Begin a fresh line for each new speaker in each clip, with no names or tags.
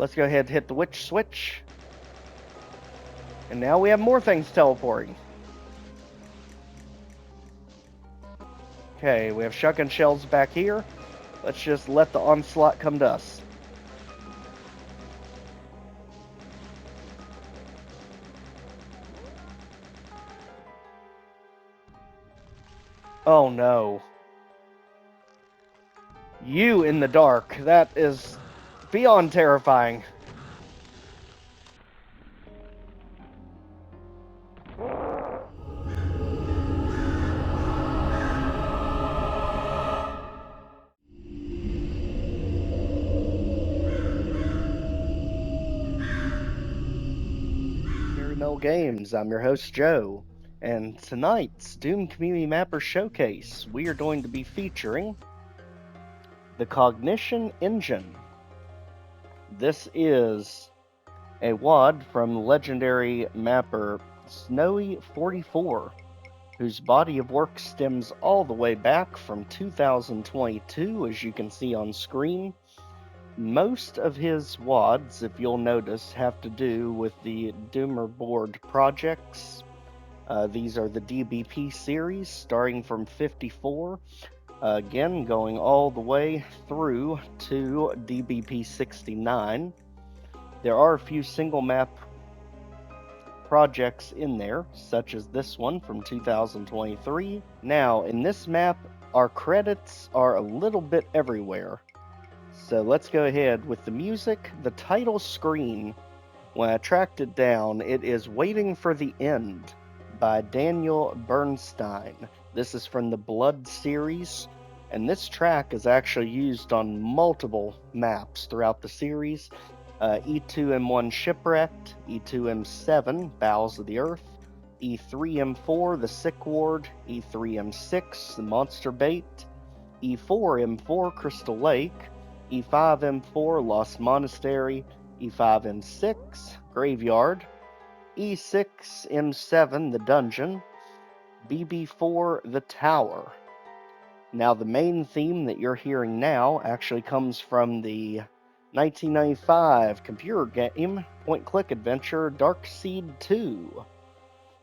Let's go ahead and hit the witch switch. And now we have more things teleporting. Okay, we have shotgun shells back here. Let's just let the onslaught come to us. Oh no. You in the dark. That is beyond terrifying. Games. I'm your host, Joe, and tonight's Doom Community Mapper Showcase, we are going to be featuring the Cognition Engine. This is a WAD from legendary mapper Snowy44, whose body of work stems all the way back from 2022, as you can see on screen. Most of his WADs, if you'll notice, have to do with the Doomer board projects. These are the DBP series, starting from 54, again going all the way through to DBP 69. There are a few single map projects in there, such as this one from 2023. Now, in this map, our credits are a little bit everywhere. So let's go ahead with the music. The title screen, when I tracked it down, it is Waiting for the End by Daniel Bernstein. This is from the Blood series, and this track is actually used on multiple maps throughout the series. E2M1 Shipwrecked, E2M7 Bowels of the Earth, E3M4 The Sick Ward, E3M6 The Monster Bait, E4M4 Crystal Lake, E5M4 Lost Monastery, E5M6 Graveyard, E6M7 The Dungeon, BB4 The Tower. Now the main theme that you're hearing now actually comes from the 1995 computer game point-click adventure Dark Seed 2.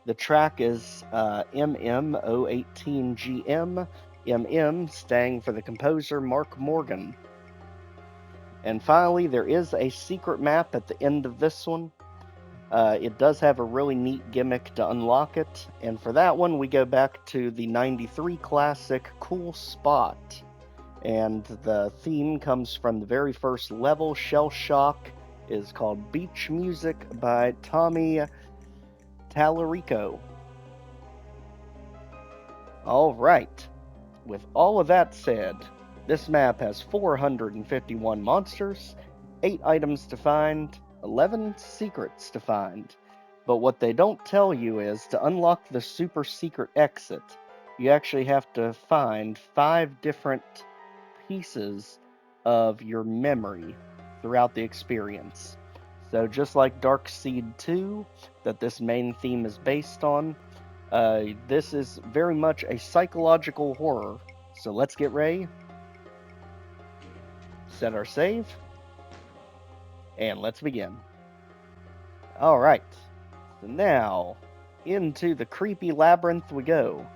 The track is MM018GM, MM staying for the composer Mark Morgan. And finally, there is a secret map at the end of this one. It does have a really neat gimmick to unlock it, and for that one, we go back to the 93 classic Cool Spot. And the theme comes from the very first level. Shell Shock is called Beach Music by Tommy Tallarico. Alright, with all of that said, this map has 451 monsters, 8 items to find, 11 secrets to find. But what they don't tell you is, to unlock the super secret exit, you actually have to find 5 different pieces of your memory throughout the experience. So just like Dark Seed 2, that this main theme is based on, this is very much a psychological horror. So let's get ready, set our save, and let's begin. Alright, so now, into the creepy labyrinth we go.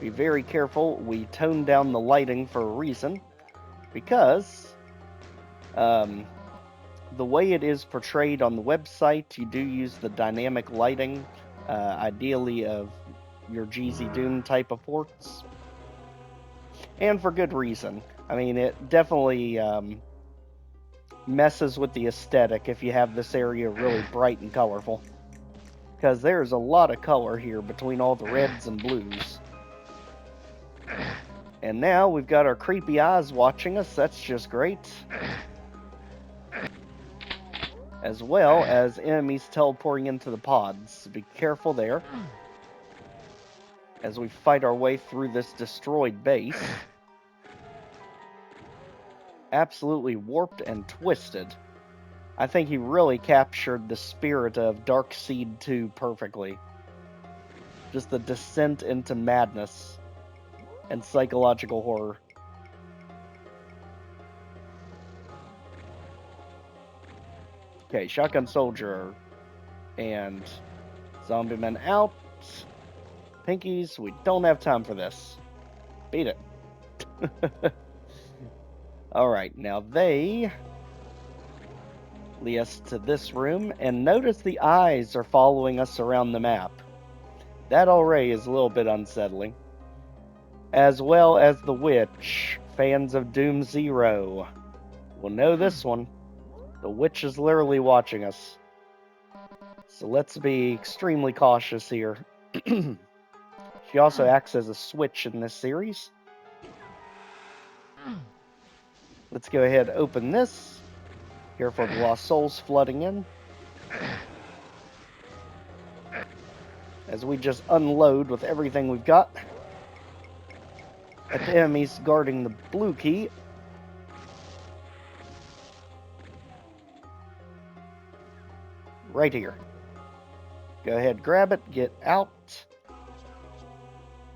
Be very careful, we tone down the lighting for a reason, because the way it is portrayed on the website, you do use the dynamic lighting, ideally of your GZ Doom type of ports. And for good reason. I mean, it definitely messes with the aesthetic if you have this area really bright and colorful. Because there's a lot of color here between all the reds and blues. And now we've got our creepy eyes watching us. That's just great. As well as enemies teleporting into the pods. Be careful there as we fight our way through this destroyed base. Absolutely warped and twisted. I think he really captured the spirit of Dark Seed 2 perfectly. Just the descent into madness and psychological horror. Okay, shotgun soldier and zombie men out. Pinkies, we don't have time for this. Beat it. Alright, now they lead us to this room, and notice the eyes are following us around the map. That already is a little bit unsettling. As well as the witch. Fans of Doom Zero will know this one. The witch is literally watching us. So let's be extremely cautious here. She also acts as a switch in this series. Let's go ahead and open this. Careful of the lost souls flooding in. As we just unload with everything we've got. At the enemies guarding the blue key. Right here. Go ahead, grab it, get out.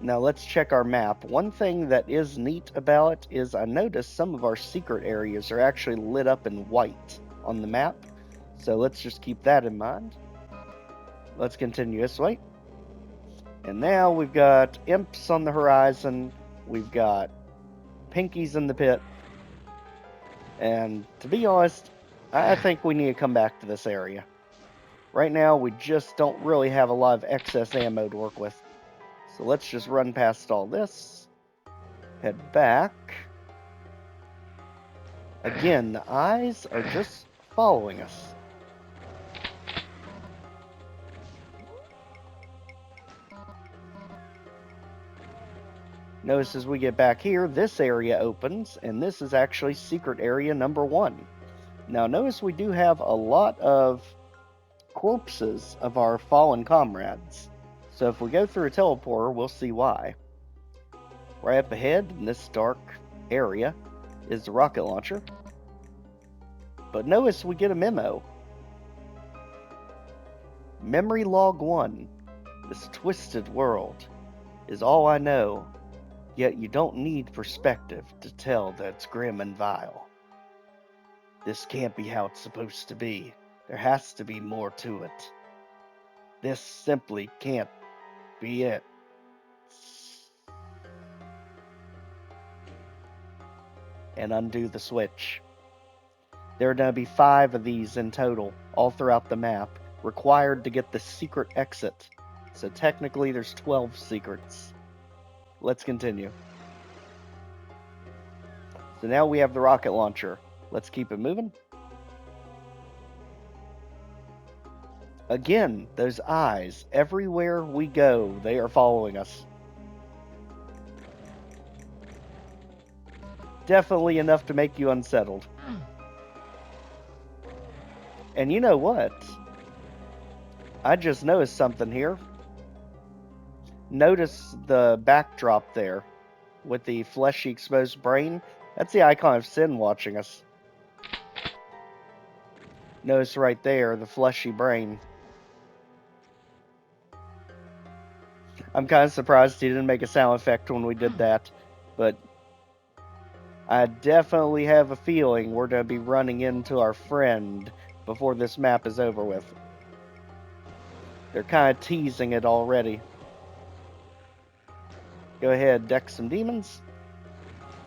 Now let's check our map. One thing that is neat about it is I noticed some of our secret areas are actually lit up in white on the map. So let's just keep that in mind. Let's continue this way. And now we've got imps on the horizon. We've got pinkies in the pit. And to be honest, I think we need to come back to this area. Right now, we just don't really have a lot of excess ammo to work with. So let's just run past all this. Head back. Again, the eyes are just following us. Notice as we get back here, this area opens, and this is actually secret area number 1. Now notice we do have a lot of corpses of our fallen comrades. So if we go through a teleporter, we'll see why. Right up ahead in this dark area is the rocket launcher. But notice we get a memo. Memory log 1. This twisted world is all I know, yet you don't need perspective to tell that it's grim and vile. This can't be how it's supposed to be. There has to be more to it. This simply can't be it. And undo the switch. There are going to be 5 of these in total, all throughout the map, required to get the secret exit. So technically there's 12 secrets. Let's continue. So now we have the rocket launcher. Let's keep it moving. Again, those eyes, everywhere we go, they are following us. Definitely enough to make you unsettled. And you know what? I just noticed something here. Notice the backdrop there with the fleshy exposed brain. That's the icon of Sin watching us. Notice right there, the fleshy brain. I'm kind of surprised he didn't make a sound effect when we did that, but I definitely have a feeling we're going to be running into our friend before this map is over with. They're kind of teasing it already. Go ahead, deck some demons.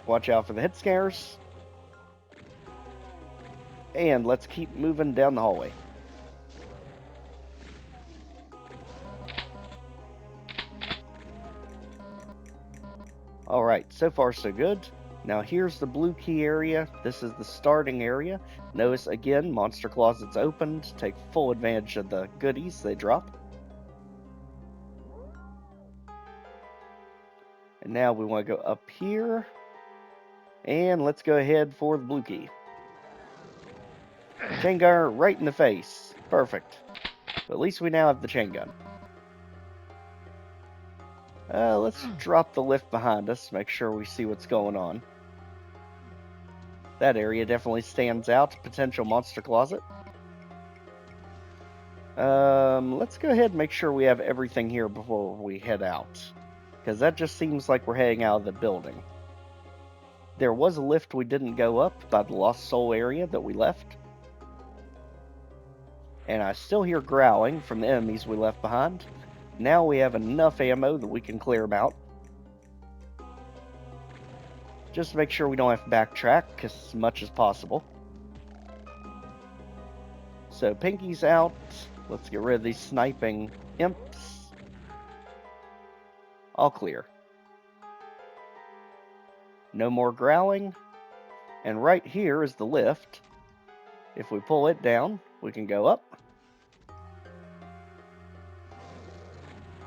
Watch out for the hit scares. And let's keep moving down the hallway. Alright, so far so good. Now here's the blue key area. This is the starting area. Notice again, monster closets opened. Take full advantage of the goodies they drop. And now we want to go up here. And let's go ahead for the blue key. Chain gunner right in the face. Perfect. But at least we now have the chain gun. Let's drop the lift behind us. Make sure we see what's going on. That area definitely stands out. Potential monster closet. Let's go ahead and make sure we have everything here before we head out. Because that just seems like we're heading out of the building. There was a lift we didn't go up by the Lost Soul area that we left. And I still hear growling from the enemies we left behind. Now we have enough ammo that we can clear them out. Just to make sure we don't have to backtrack as much as possible. So Pinky's out. Let's get rid of these sniping imps. All clear. No more growling. And right here is the lift. If we pull it down, we can go up.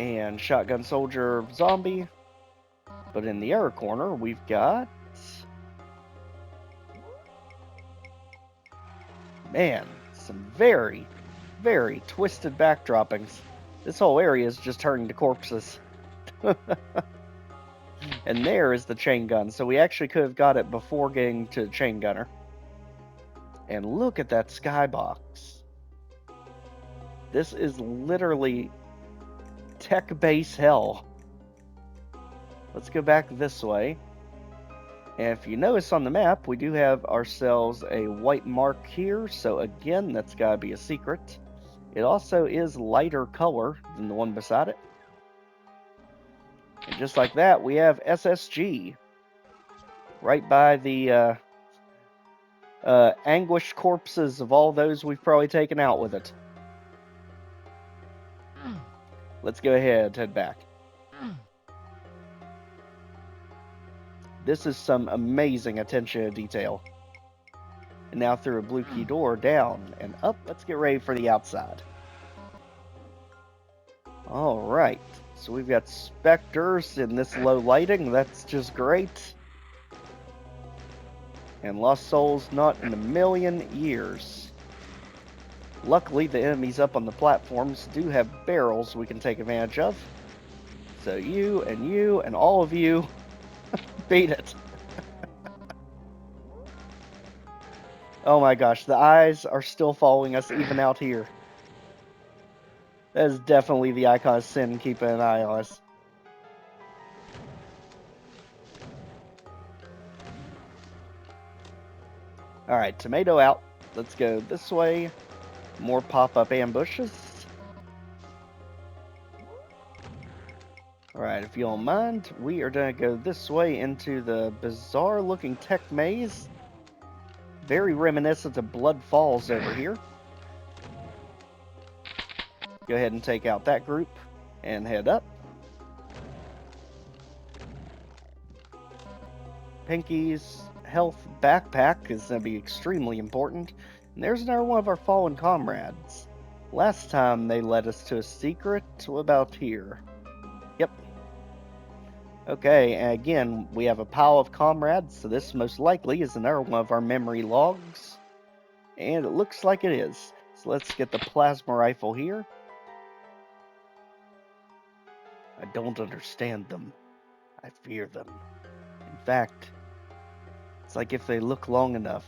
And shotgun soldier zombie. But in the other corner, we've got... Man, some very, very twisted backdroppings. This whole area is just turning to corpses. And there is the chain gun. So we actually could have got it before getting to the chain gunner. And look at that skybox. This is literally tech base hell. Let's go back this way. And if you notice on the map, we do have ourselves a white mark here. So again, that's got to be a secret. It also is lighter color than the one beside it. And just like that, we have SSG. Right by the anguished corpses of all those we've probably taken out with it. Let's go ahead, head back. This is some amazing attention to detail. And now through a blue key door, down and up. Let's get ready for the outside. Alright, so we've got specters in this low lighting. That's just great. And lost souls not in a million years. Luckily, the enemies up on the platforms do have barrels we can take advantage of. So you and all of you, beat it. Oh my gosh, the eyes are still following us even out here. That is definitely the icon of sin keeping an eye on us. Alright, tomato out. Let's go this way. More pop-up ambushes. Alright, if you don't mind, we are going to go this way into the bizarre-looking tech maze. Very reminiscent of Blood Falls over here. Go ahead and take out that group and head up. Pinky's health backpack is going to be extremely important. And there's another one of our fallen comrades. Last time they led us to a secret. What about here? Yep. Okay, and again, we have a pile of comrades, so this most likely is another one of our memory logs. And it looks like it is. So let's get the plasma rifle here. I don't understand them. I fear them. In fact, it's like if they look long enough,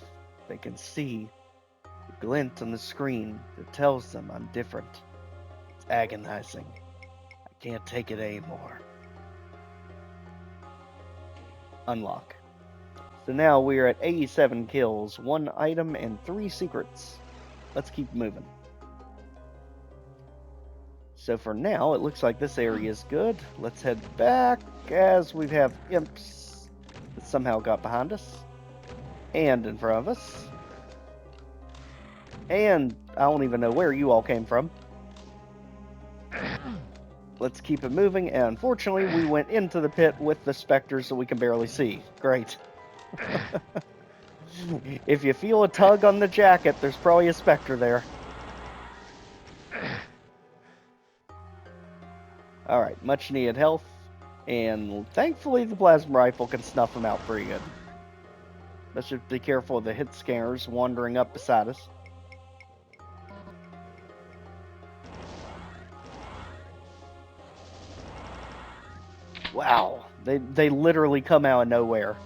they can see the glint on the screen that tells them I'm different. It's agonizing. I can't take it anymore. Unlock. So now we are at 87 kills, 1 item, and 3 secrets. Let's keep moving. So for now, it looks like this area is good. Let's head back as we have imps that somehow got behind us. And in front of us. And I don't even know where you all came from. Let's keep it moving, and unfortunately we went into the pit with the specters that we can barely see. Great. If you feel a tug on the jacket, there's probably a specter there. Alright, much needed health, and thankfully the plasma rifle can snuff them out pretty good. Let's just be careful of the hit scanners wandering up beside us. Wow, they literally come out of nowhere.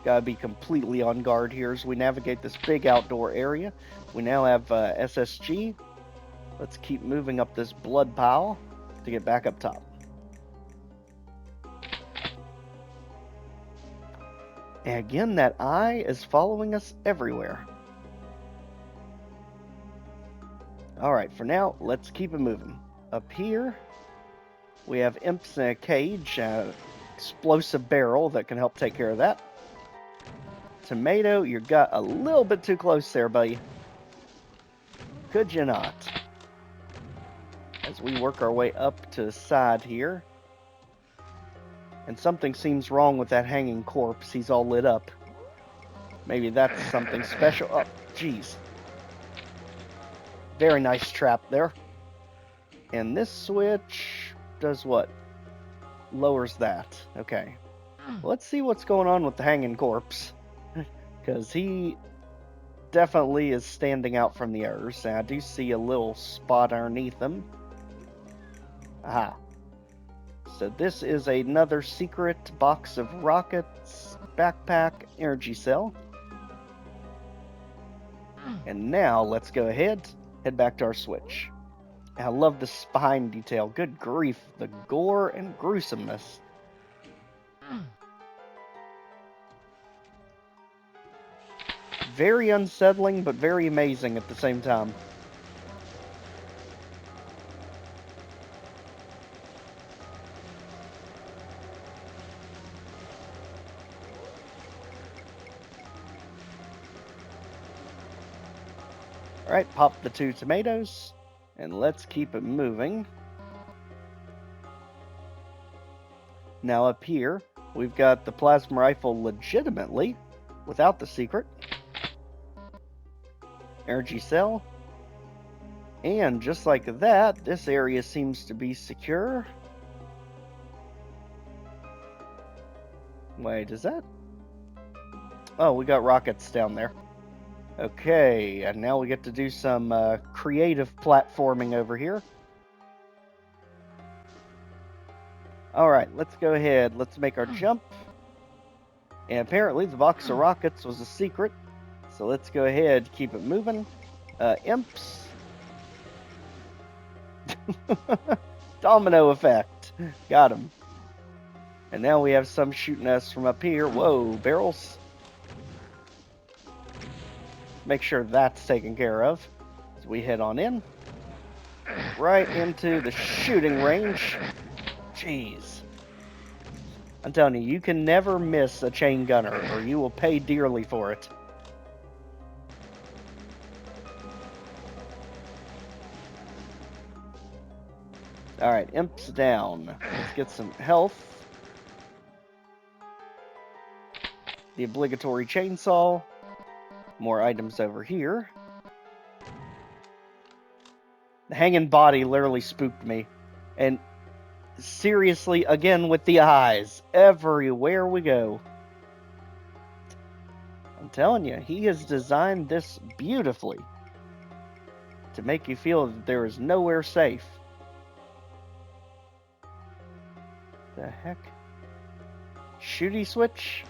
Gotta be completely on guard here as we navigate this big outdoor area. We now have SSG. Let's keep moving up this blood pile to get back up top. And again, that eye is following us everywhere. Alright, for now, let's keep it moving. Up here, we have imps in a cage, explosive barrel that can help take care of that. Tomato, you got a little bit too close there, buddy. Could you not? As we work our way up to the side here. And something seems wrong with that hanging corpse. He's all lit up. Maybe that's something special. Oh, jeez. Very nice trap there. And this switch does what? Lowers that. Okay. Let's see what's going on with the hanging corpse. Because he definitely is standing out from the others. And I do see a little spot underneath him. Aha. So this is another secret box of rockets, backpack, energy cell. And now let's go ahead, head back to our switch. I love the spine detail. Good grief, the gore and gruesomeness. Very unsettling, but very amazing at the same time. Alright, pop the 2 tomatoes, and let's keep it moving. Now up here, we've got the plasma rifle legitimately, without the secret. Energy cell. And just like that, this area seems to be secure. Wait, is that? Oh, we got rockets down there. Okay, and now we get to do some creative platforming over here. Alright, let's go ahead. Let's make our jump. And apparently the box of rockets was a secret. So let's go ahead, keep it moving. Imps. Domino effect. Got him. And now we have some shooting us from up here. Whoa, barrels. Make sure that's taken care of. As we head on in. Right into the shooting range. Jeez. I'm telling you, you can never miss a chain gunner, or you will pay dearly for it. Alright, imps down. Let's get some health. The obligatory chainsaw. More items over here. The hanging body literally spooked me. And seriously, again with the eyes. Everywhere we go. I'm telling you, he has designed this beautifully. To make you feel that there is nowhere safe. The heck? Shooty switch?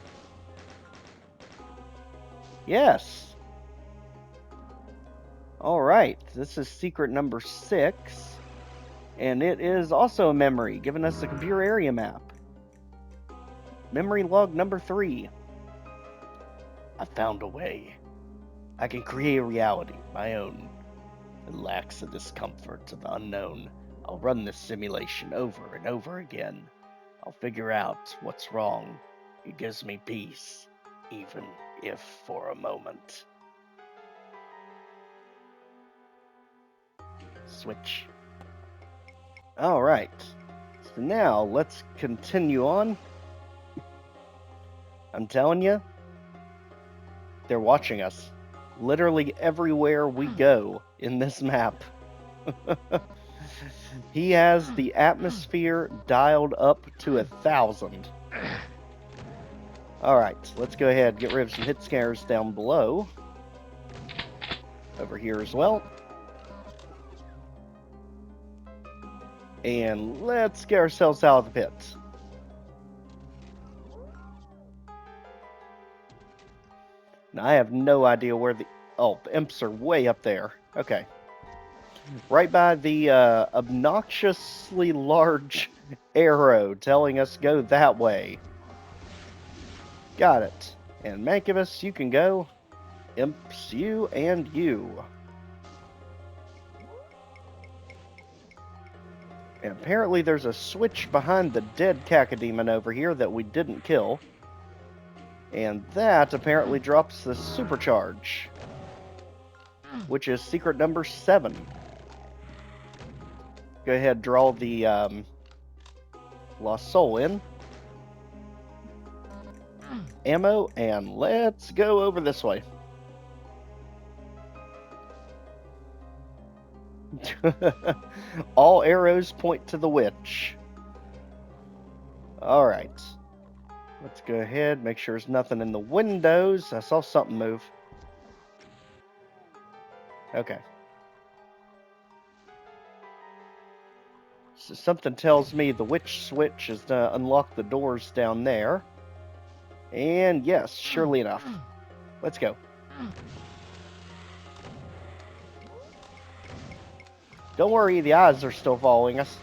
Yes. Alright, this is secret number 6. And it is also a memory, giving us the computer area map. Memory log number 3. I found a way. I can create a reality, my own. It lacks the discomfort of the unknown. I'll run this simulation over and over again. I'll figure out what's wrong. It gives me peace, even if for a moment. Switch. Alright. So now, let's continue on. I'm telling you, they're watching us. Literally everywhere we go in this map. He has the atmosphere dialed up to 1,000. Alright, let's go ahead and get rid of some hit scares down below. Over here as well. And let's get ourselves out of the pit. Now, I have no idea where the... Oh, the imps are way up there. Okay. Right by the obnoxiously large arrow telling us go that way. Got it. And Mancubus, you can go. Imps, you and you. And apparently there's a switch behind the dead cacodemon over here that we didn't kill. And that apparently drops the supercharge, which is secret number 7. Go ahead, draw the lost soul in. Ammo, and let's go over this way. All arrows point to the witch. Alright. Let's go ahead, make sure there's nothing in the windows. I saw something move. Okay. So something tells me the witch switch is to unlock the doors down there. And yes, surely enough. Let's go. Don't worry, the eyes are still following us.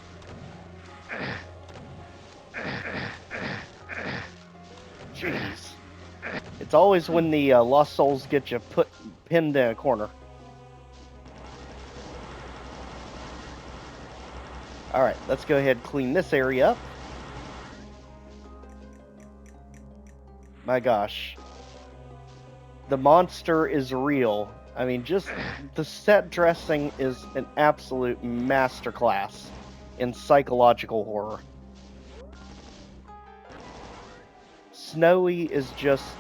Jeez. It's always when the lost souls get you pinned in a corner. Alright, let's go ahead and clean this area up. My gosh. The monster is real. I mean, just the set dressing is an absolute masterclass in psychological horror. Snowy is just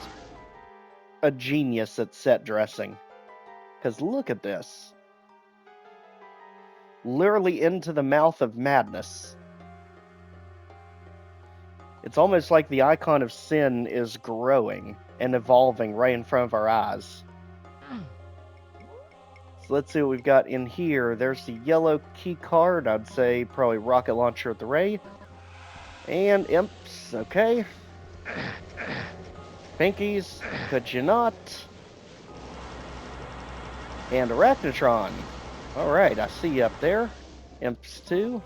a genius at set dressing. Because look at this. Literally into the mouth of madness. It's almost like the icon of sin is growing and evolving right in front of our eyes. So let's see what we've got in here. There's the yellow key card. I'd say probably rocket launcher at the ray. And imps, okay. Pinkies, could you not? And Arachnotron. Alright, I see you up there. Imps too.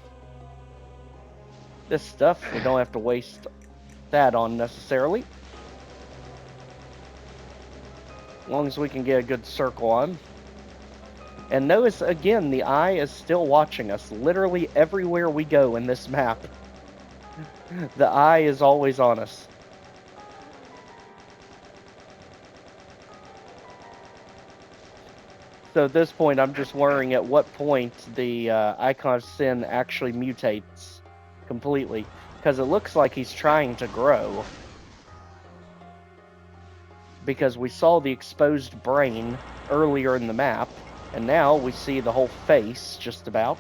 This stuff, we don't have to waste that on necessarily. As long as we can get a good circle on. And notice again, the eye is still watching us literally everywhere we go in this map. The eye is always on us. So at this point, I'm just worrying at what point the icon of sin actually mutates completely. Because it looks like he's trying to grow. Because we saw the exposed brain earlier in the map. And now we see the whole face, just about.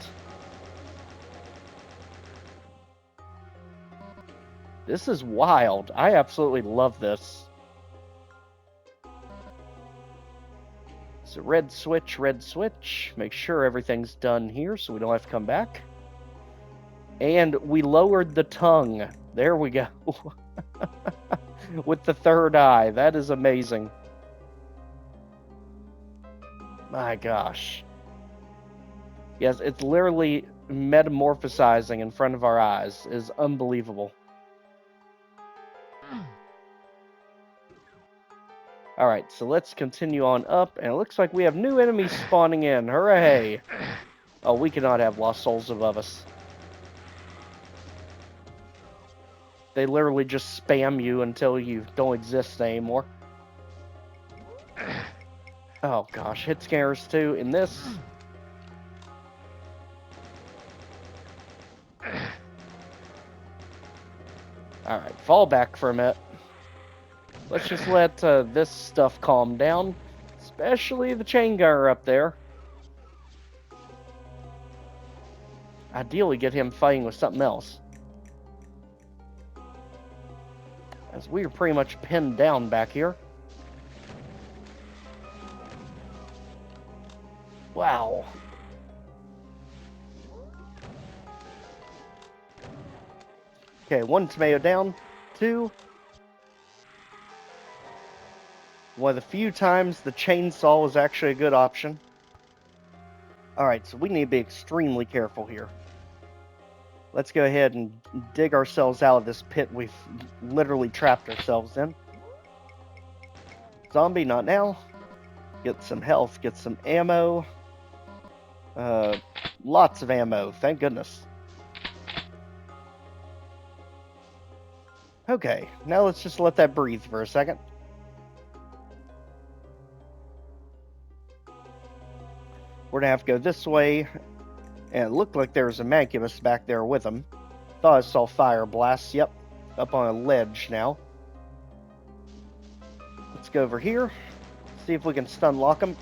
This is wild. I absolutely love this. So red switch, red switch. Make sure everything's done here so we don't have to come back. And we lowered the tongue. There we go. With the third eye. That is amazing. My gosh. Yes, it's literally metamorphosizing in front of our eyes. It is unbelievable. Alright, so let's continue on up. And it looks like we have new enemies spawning in. Hooray! Oh, we cannot have lost souls above us. They literally just spam you until you don't exist anymore. Oh gosh, hit scares too in this. Alright, fall back for a minute. Let's just let this stuff calm down. Especially the chain gunner up there. Ideally get him fighting with something else. As we are pretty much pinned down back here. Wow. Okay, 1 tomato down. 2. One of the few times the chainsaw was actually a good option. Alright, so we need to be extremely careful here. Let's go ahead and dig ourselves out of this pit we've literally trapped ourselves in. Zombie, not now. Get some health, get some ammo. Lots of ammo, thank goodness. Okay, now let's just let that breathe for a second. We're gonna have to go this way, and it looked like there was a Mancubus back there with him. Thought I saw fire blasts. Yep, up on a ledge now. Let's go over here, see if we can stun lock him.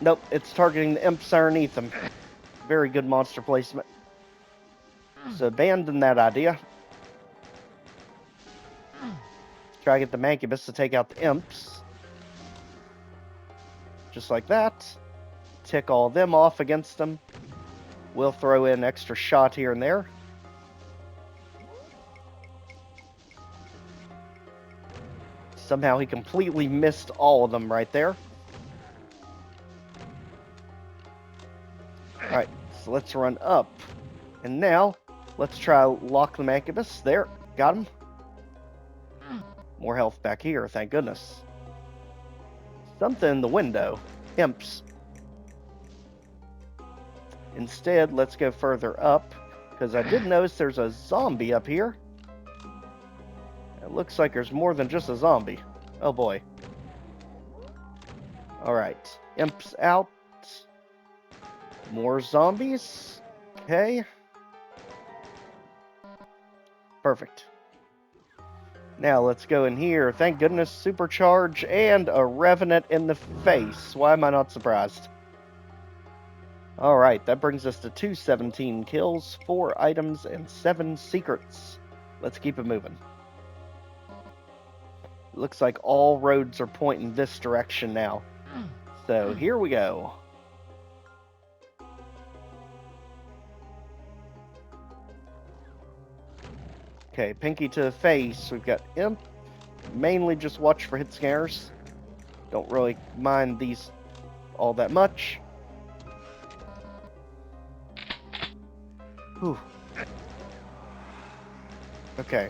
Nope, it's targeting the imps underneath him. Very good monster placement. So abandon that idea. Try to get the Mancubus to take out the imps. Just like that. Tick all them off against them. We'll throw in extra shot here and there. Somehow he completely missed all of them right there. Alright, so let's run up. And now, let's try to lock the Mancubus. There, got him. More health back here, thank goodness. Something in the window. Imps. Instead, let's go further up, because I did notice there's a zombie up here. It looks like there's more than just a zombie. Oh boy. Alright, imps out. More zombies. Okay. Perfect. Now let's go in here. Thank goodness, supercharge and a revenant in the face. Why am I not surprised? Alright, that brings us to 217 kills, 4 items, and 7 secrets. Let's keep it moving. Looks like all roads are pointing this direction now. So here we go. Okay, pinky to the face. We've got imp. Mainly just watch for hit scares. Don't really mind these all that much. Whew. Okay.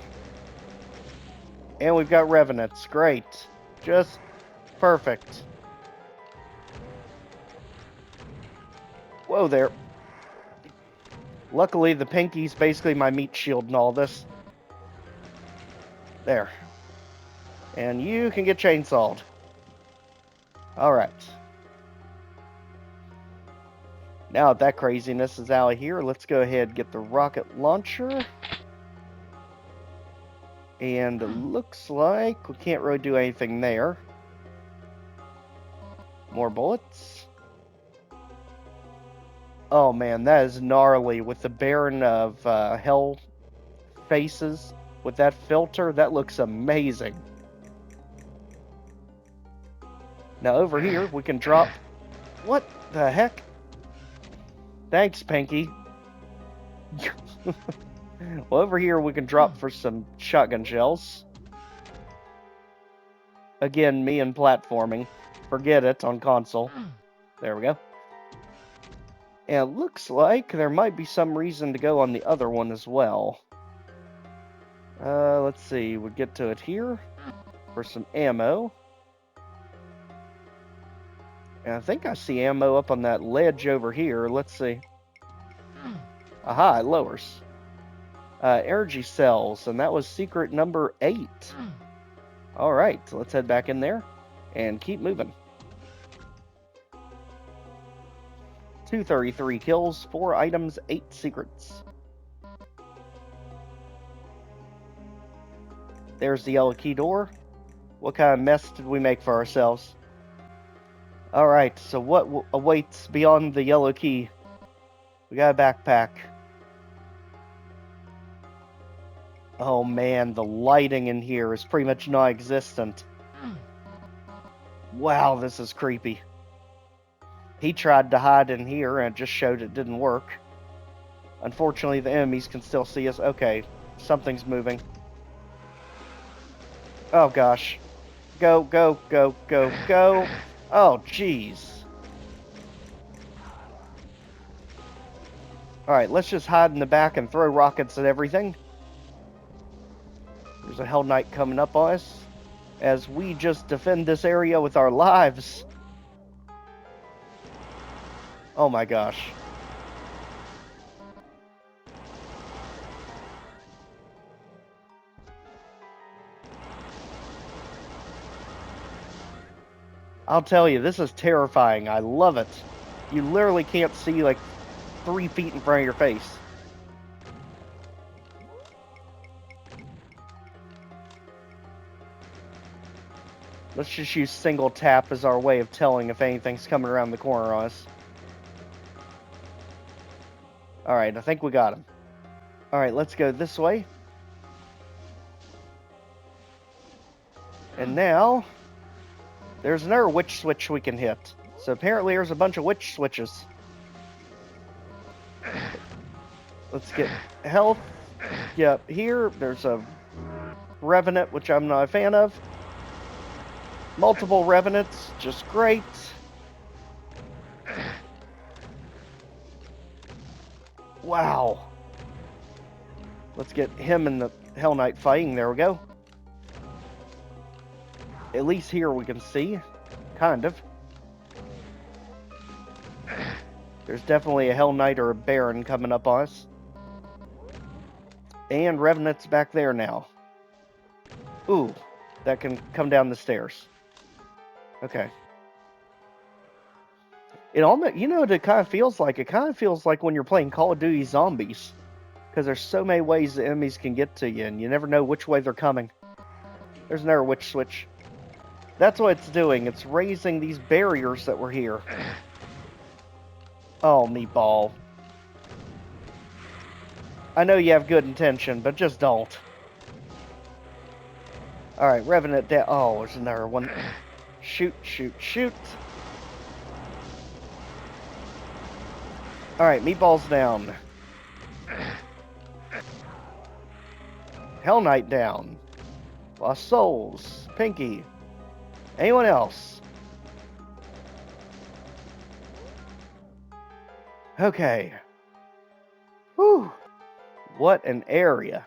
And we've got revenants. Great. Just perfect. Whoa there. Luckily, the pinky's basically my meat shield in all this. There. And you can get chainsawed. Alright. Now that that craziness is out of here, let's go ahead and get the rocket launcher. And it looks like we can't really do anything there. More bullets. Oh man, that is gnarly with the Baron of Hell faces. With that filter, that looks amazing. Now over here, we can drop... What the heck? Thanks, Pinky. Well, over here, we can drop for some shotgun shells. Again, me and platforming. Forget it on console. There we go. And it looks like there might be some reason to go on the other one as well. Let's see. We'll get to it here for some ammo. And I think I see ammo up on that ledge over here. Let's see. Aha, it lowers. Energy cells, and that was secret number 8. Alright, so let's head back in there and keep moving. 233 kills, 4 items, 8 secrets. There's the yellow key door. What kind of mess did we make for ourselves? Alright, so what awaits beyond the yellow key? We got a backpack. Oh man, the lighting in here is pretty much non-existent. Wow, this is creepy. He tried to hide in here and it just showed it didn't work. Unfortunately, the enemies can still see us. Okay, something's moving. Oh gosh. Go, go, go, go, go. Oh, jeez. Alright, let's just hide in the back and throw rockets at everything. There's a Hell Knight coming up on us as we just defend this area with our lives. Oh my gosh. I'll tell you, this is terrifying. I love it. You literally can't see like 3 feet in front of your face. Let's just use single tap as our way of telling if anything's coming around the corner on us. Alright, I think we got him. Alright, let's go this way. And now, there's another witch switch we can hit. So apparently there's a bunch of witch switches. Let's get health. Yep, here, there's a revenant, which I'm not a fan of. Multiple revenants, just great. Wow. Let's get him and the Hell Knight fighting. There we go. At least here we can see. Kind of. There's definitely a Hell Knight or a Baron coming up on us. And Revenant's back there now. Ooh, that can come down the stairs. Okay. It almost, you know what it kind of feels like? It kind of feels like when you're playing Call of Duty Zombies. Because there's so many ways the enemies can get to you, and you never know which way they're coming. There's another witch switch. That's what it's doing. It's raising these barriers that were here. Oh, meatball. I know you have good intention, but just don't. Alright, Revenant down. Oh, there's another one. Shoot, shoot, shoot. Alright, meatball's down. Hell Knight down. Lost Souls. Pinky. Anyone else? Okay. Whew. What an area.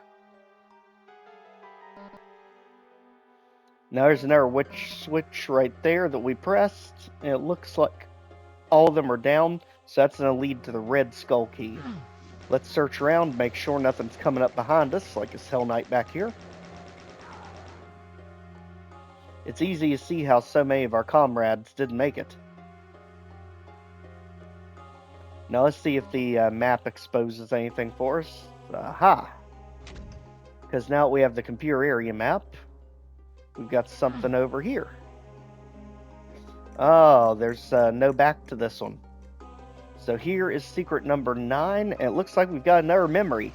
Now there's another witch switch right there that we pressed. And it looks like all of them are down. So that's going to lead to the red skull key. Let's search around, make sure nothing's coming up behind us, like this Hell Knight back here. It's easy to see how so many of our comrades didn't make it. Now let's see if the map exposes anything for us. Aha! Because now we have the computer area map, we've got something over here. Oh, there's no back to this one. So here is secret number 9, and it looks like we've got another memory.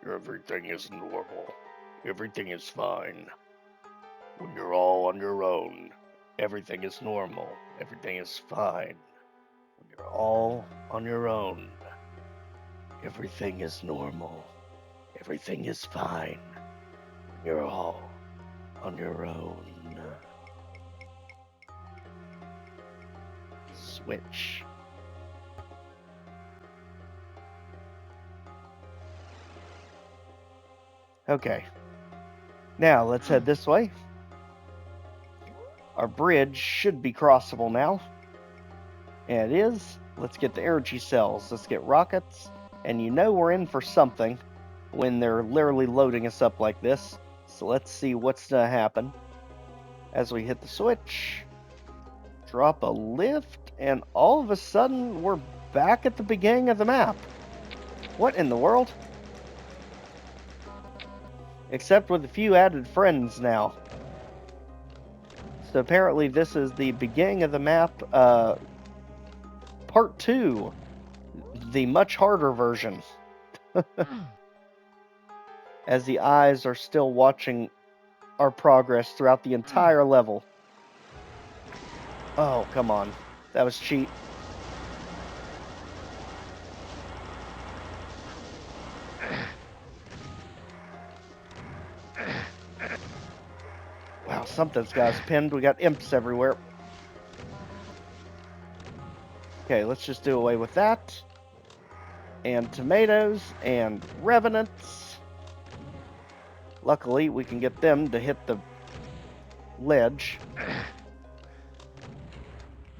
Everything is normal. Everything is fine. When you're all on your own, everything is normal. Everything is fine. When you're all on your own, everything is normal. Everything is fine. You're all on your own. Switch. Okay. Now, let's head this way. Our bridge should be crossable now. And it is. Let's get the energy cells. Let's get rockets. And you know we're in for something when they're literally loading us up like this. So let's see what's going to happen. As we hit the switch, drop a lift, and all of a sudden we're back at the beginning of the map. What in the world? Except with a few added friends now. So apparently this is the beginning of the map, part 2. The much harder version. As the eyes are still watching our progress throughout the entire level. Oh, come on. That was cheap. Wow, something's got us pinned. We got imps everywhere. Okay, let's just do away with that. And tomatoes and revenants. Luckily, we can get them to hit the ledge. As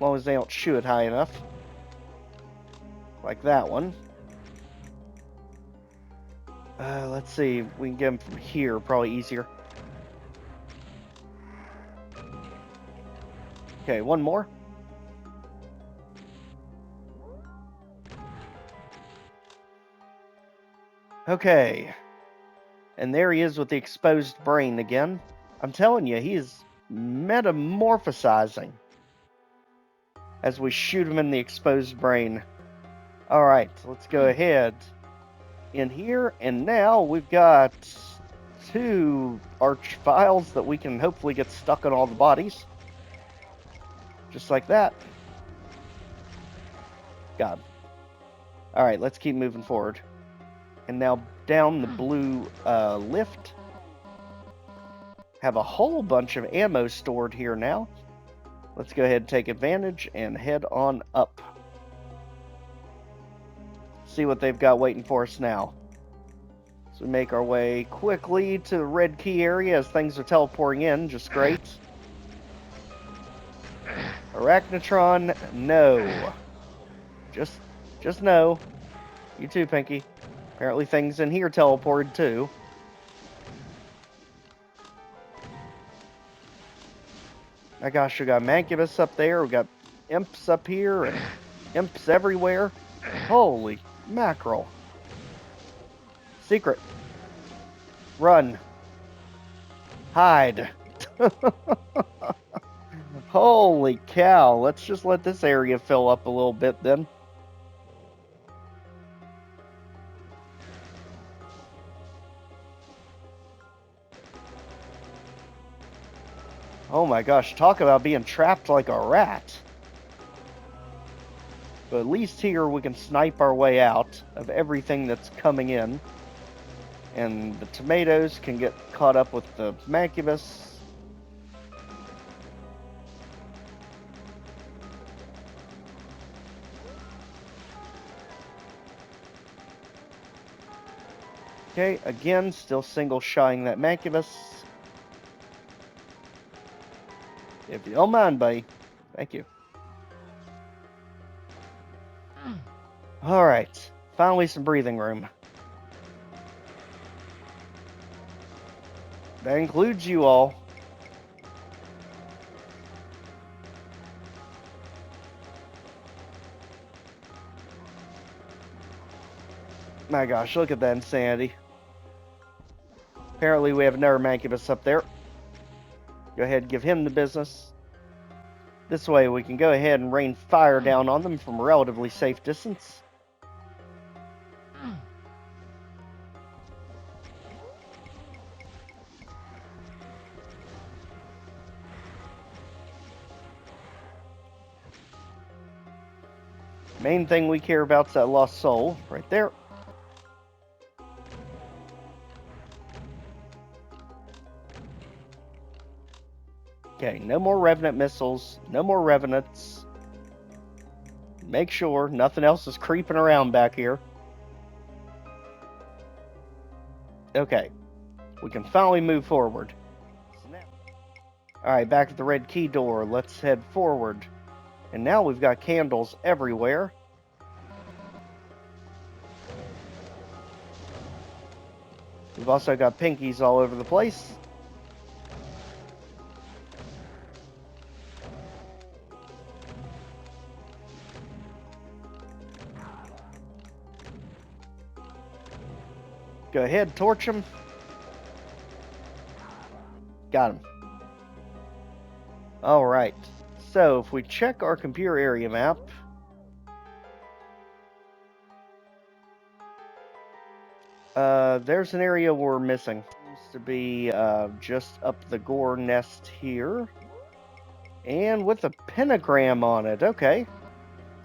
long as they don't shoot it high enough. Like that one. Let's see. We can get him from here. Probably easier. Okay, one more. Okay. And there he is with the exposed brain again. I'm telling you, he is metamorphosizing as we shoot him in the exposed brain. Alright, let's go ahead in here. And now we've got 2 arch files that we can hopefully get stuck on all the bodies. Just like that. God. Alright, let's keep moving forward. And now down the blue lift. Have a whole bunch of ammo stored here now. Let's go ahead and take advantage and head on up. See what they've got waiting for us now. So we make our way quickly to the red key area as things are teleporting in. Just great. Arachnotron, no. Just no. You too, Pinky. Apparently things in here teleported too. My gosh, we got Mancubus up there, we got imps up here, and imps everywhere. Holy mackerel. Secret. Run. Hide. Holy cow. Let's just let this area fill up a little bit then. Oh my gosh, talk about being trapped like a rat. But at least here we can snipe our way out of everything that's coming in. And the tomatoes can get caught up with the Mancubus. Okay, again, still single-shotting that Mancubus. If you don't mind, buddy. Thank you. Alright, finally some breathing room. That includes you all. My gosh, look at that insanity. Apparently we have another Mancubus up there. Go ahead and give him the business. This way we can go ahead and rain fire down on them from a relatively safe distance. Main thing we care about is that lost soul right there. Okay, no more Revenant missiles, no more Revenants. Make sure nothing else is creeping around back here. Okay, we can finally move forward. Alright, back at the red key door, let's head forward. And now we've got candles everywhere. We've also got pinkies all over the place. Go ahead, torch him. Got him. Alright, so if we check our computer area map, there's an area we're missing. Seems to be just up the gore nest here. And with a pentagram on it, okay.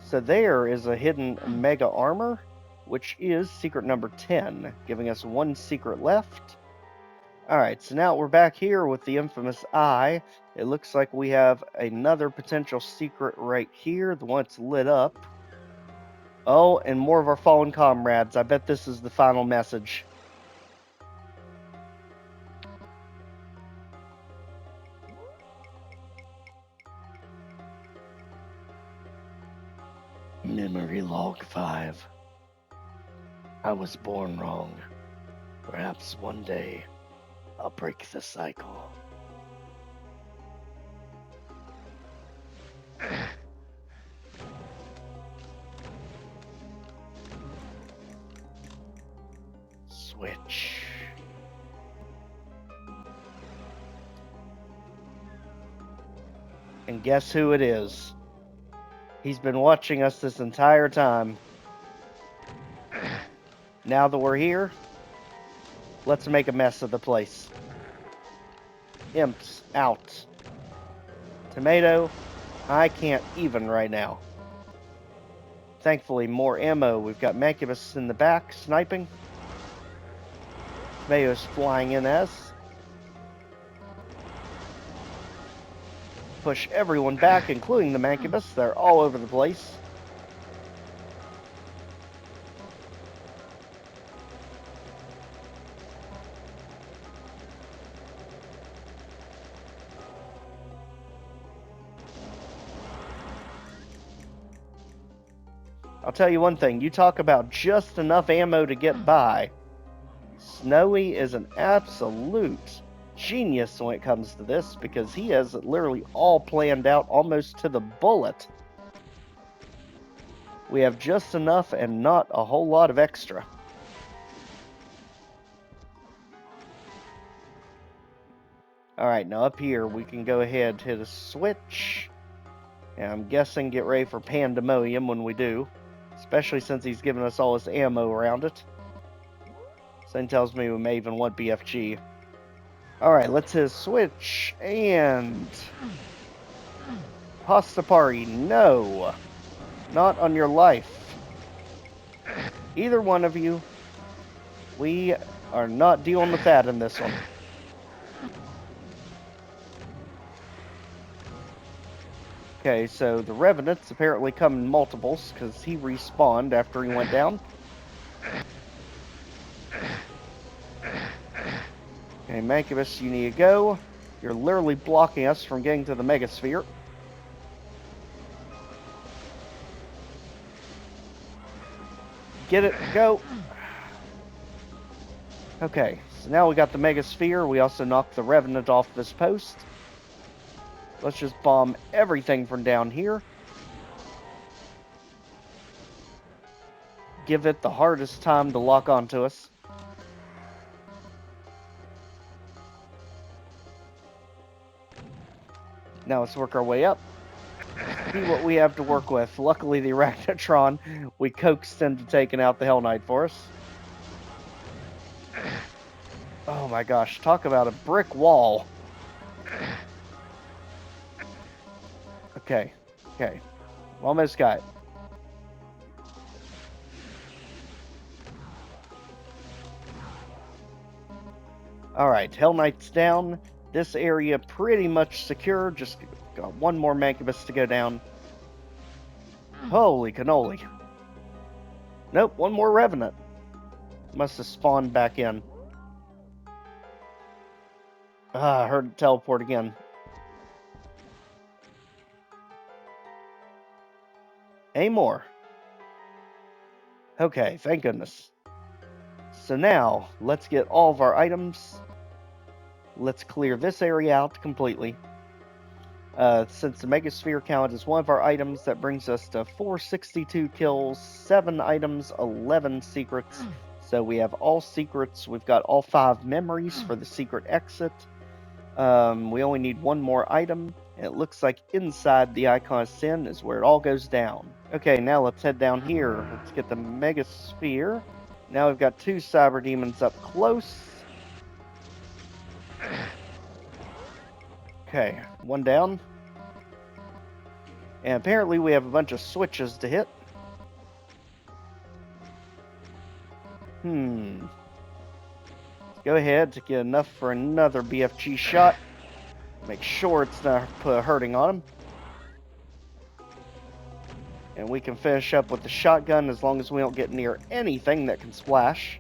So there is a hidden mega armor, which is secret number 10, giving us 1 secret left. Alright, so now we're back here with the infamous eye. It looks like we have another potential secret right here, the one that's lit up. Oh, and more of our fallen comrades. I bet this is the final message. Memory log 5. I was born wrong. Perhaps one day I'll break the cycle. Switch. And guess who it is? He's been watching us this entire time. Now that we're here, let's make a mess of the place. Imps out. Tomato, I can't even right now. Thankfully, more ammo. We've got Mancubus in the back, sniping. Tomato's flying in us. Push everyone back, including the Mancubus. They're all over the place. I'll tell you one thing, you talk about just enough ammo to get by. Snowy is an absolute genius when it comes to this, because he has it literally all planned out almost to the bullet. We have just enough and not a whole lot of extra. Alright, now up here we can go ahead, hit a switch. And I'm guessing get ready for pandemonium when we do. Especially since he's given us all his ammo around it. Something tells me we may even want BFG. Alright, let's hit a switch. And... Pasta party, no. Not on your life. Either one of you. We are not dealing with that in this one. Okay, so the Revenants apparently come in multiples, because he respawned after he went down. Okay, Mancubus, you need to go. You're literally blocking us from getting to the Megasphere. Get it, go! Okay, so now we got the Megasphere. We also knocked the Revenant off this post. Let's just bomb everything from down here. Give it the hardest time to lock onto us. Now let's work our way up. See what we have to work with. Luckily the Arachnotron, we coaxed into taking out the Hell Knight for us. Oh my gosh, talk about a brick wall. Okay, okay. Almost got it. Alright, Hell Knight's down. This area pretty much secure. Just got one more Mancubus to go down. Holy cannoli. Nope, one more Revenant. Must have spawned back in. I heard it teleport again. Any more? Okay, thank goodness. So now, let's get all of our items. Let's clear this area out completely. Since the Megasphere count is one of our items, that brings us to 462 kills, 7 items, 11 secrets. So we have all secrets. We've got all 5 memories for the secret exit. We only need one more item. And it looks like inside the Icon of Sin is where it all goes down. Okay, now let's head down here. Let's get the Megasphere. Now we've got 2 Cyber Demons up close. Okay, one down. And apparently we have a bunch of switches to hit. Let's go ahead to get enough for another BFG shot. Make sure it's not hurting on him. And we can finish up with the shotgun as long as we don't get near anything that can splash.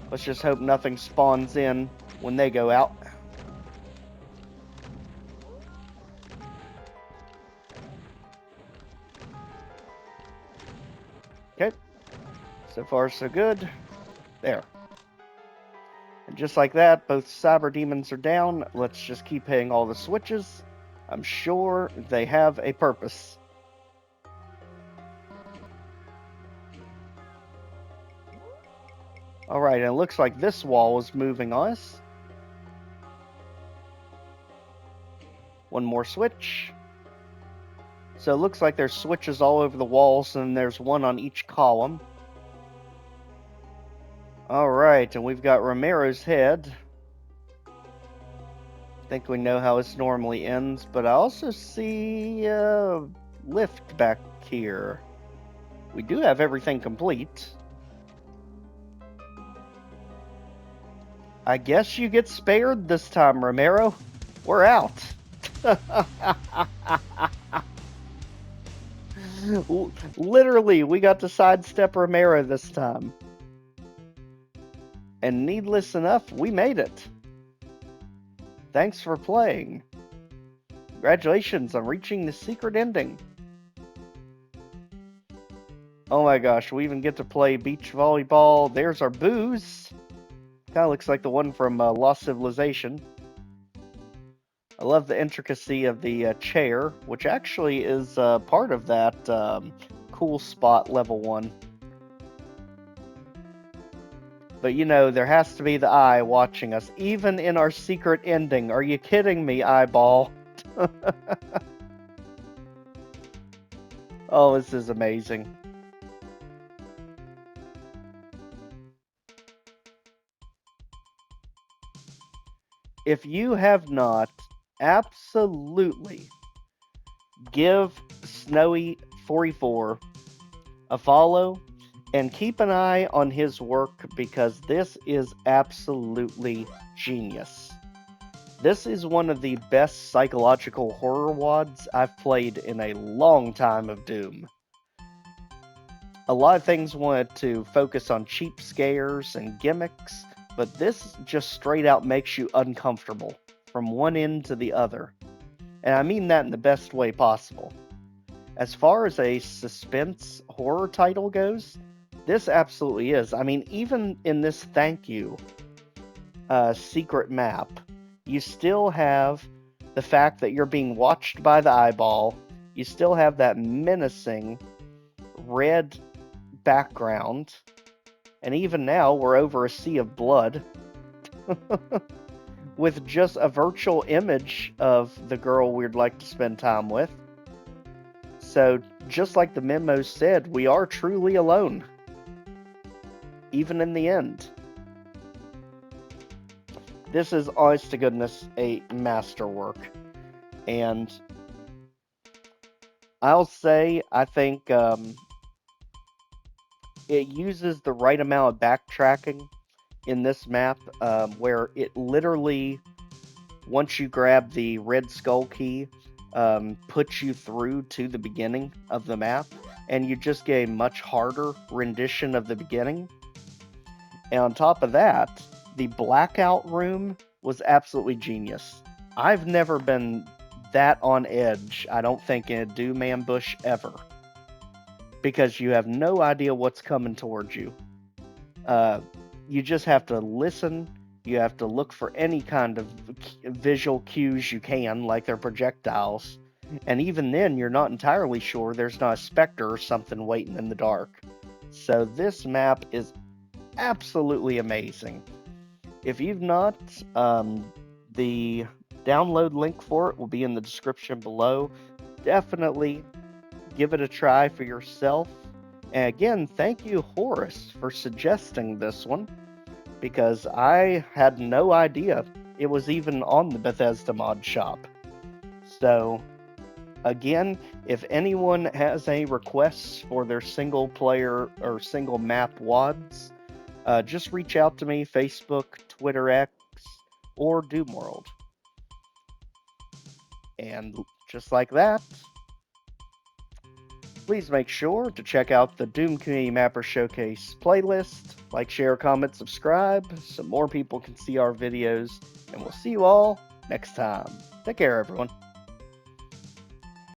Let's just hope nothing spawns in when they go out. So far, so good. There. And just like that, both cyber demons are down. Let's just keep hitting all the switches. I'm sure they have a purpose. Alright, and it looks like this wall is moving us. One more switch. So it looks like there's switches all over the walls, and there's one on each column. Alright, and we've got Romero's head. I think we know how this normally ends, but I also see a lift back here. We do have everything complete. I guess you get spared this time, Romero. We're out. Literally, we got to sidestep Romero this time. And needless enough, we made it. Thanks for playing. Congratulations on reaching the secret ending. Oh my gosh, we even get to play beach volleyball. There's our booze. Kind of looks like the one from Lost Civilization. I love the intricacy of the chair, which actually is part of that cool spot level 1. But you know, there has to be the eye watching us, even in our secret ending. Are you kidding me, eyeball? Oh, this is amazing. If you have not, absolutely give Snowy44 a follow and keep an eye on his work, because this is absolutely genius. This is one of the best psychological horror WODs I've played in a long time of Doom. A lot of things wanted to focus on cheap scares and gimmicks, but this just straight out makes you uncomfortable from one end to the other. And I mean that in the best way possible. As far as a suspense horror title goes, this absolutely is. I mean, even in this thank you secret map, you still have the fact that you're being watched by the eyeball. You still have that menacing red background. And even now, we're over a sea of blood. With just a virtual image of the girl we'd like to spend time with. So, just like the Memos said, we are truly alone. Even in the end. This is, honest to goodness, a masterwork. And I'll say, I think it uses the right amount of backtracking in this map, where it literally, once you grab the red skull key, puts you through to the beginning of the map, and you just get a much harder rendition of the beginning. And on top of that, the blackout room was absolutely genius. I've never been that on edge, I don't think, in a Doom ambush ever. Because you have no idea what's coming towards you. You just have to listen. You have to look for any kind of visual cues you can, like their projectiles. And even then, you're not entirely sure there's not a specter or something waiting in the dark. So this map is absolutely amazing. If you've not, the download link for it will be in the description below. Definitely give it a try for yourself. And again, thank you, Horus, for suggesting this one, because I had no idea it was even on the Bethesda mod shop. So, again, if anyone has any requests for their single player or single map WODs, just reach out to me, Facebook, Twitter X, or Doomworld. And just like that, please make sure to check out the Doom Community Mapper Showcase playlist. Like, share, comment, subscribe, so more people can see our videos. And we'll see you all next time. Take care, everyone.